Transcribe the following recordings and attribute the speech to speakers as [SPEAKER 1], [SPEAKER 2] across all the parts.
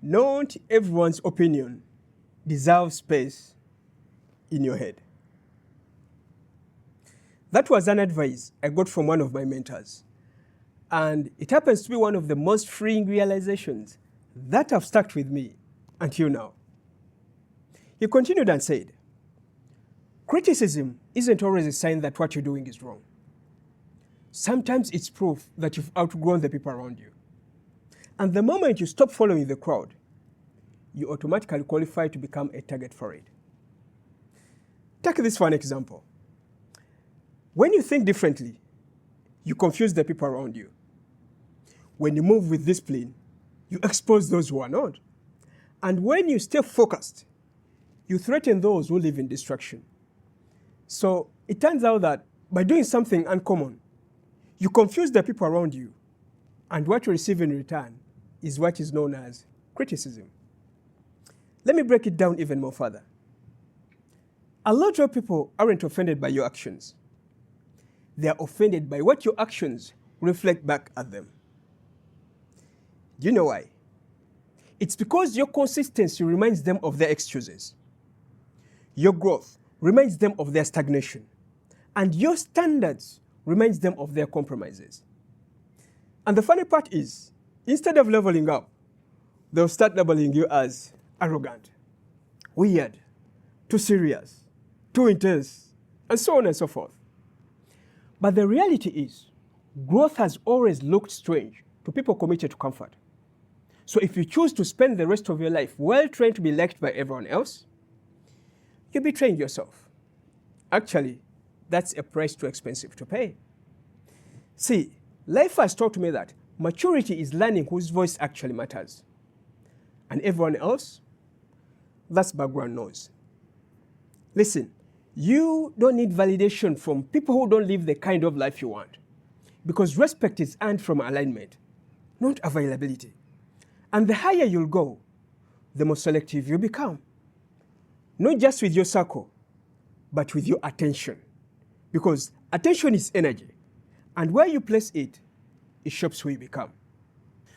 [SPEAKER 1] Not everyone's opinion deserves space in your head. That was an advice I got from one of my mentors. And it happens to be one of the most freeing realizations that have stuck with me until now. He continued and said, criticism isn't always a sign that what you're doing is wrong. Sometimes it's proof that you've outgrown the people around you. And the moment you stop following the crowd, you automatically qualify to become a target for it. Take this for an example. When you think differently, you confuse the people around you. When you move with discipline, you expose those who are not. And when you stay focused, you threaten those who live in distraction. So it turns out that by doing something uncommon, you confuse the people around you, and what you receive in return is what is known as criticism. Let me break it down even more further. A lot of people aren't offended by your actions. They are offended by what your actions reflect back at them. Do you know why? It's because your consistency reminds them of their excuses. Your growth reminds them of their stagnation. And your standards reminds them of their compromises. And the funny part is, instead of leveling up, they'll start labeling you as arrogant, weird, too serious, too intense, and so on and so forth. But the reality is, growth has always looked strange to people committed to comfort. So if you choose to spend the rest of your life well trying to be liked by everyone else, you're betraying yourself. Actually, that's a price too expensive to pay. See, life has taught me that maturity is learning whose voice actually matters. And everyone else, that's background noise. Listen, you don't need validation from people who don't live the kind of life you want. Because respect is earned from alignment, not availability. And the higher you'll go, the more selective you become. Not just with your circle, but with your attention. Because attention is energy. And where you place it, it shapes who you become.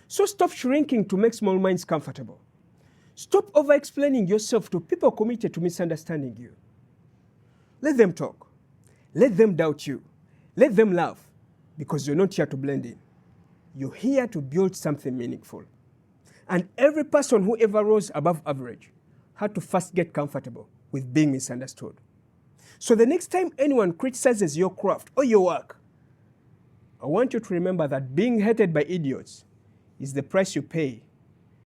[SPEAKER 1] So stop shrinking to make small minds comfortable. Stop over-explaining yourself to people committed to misunderstanding you. Let them talk. Let them doubt you. Let them laugh, because you're not here to blend in. You're here to build something meaningful. And every person who ever rose above average had to first get comfortable with being misunderstood. So the next time anyone criticizes your craft or your work, I want you to remember that being hated by idiots is the price you pay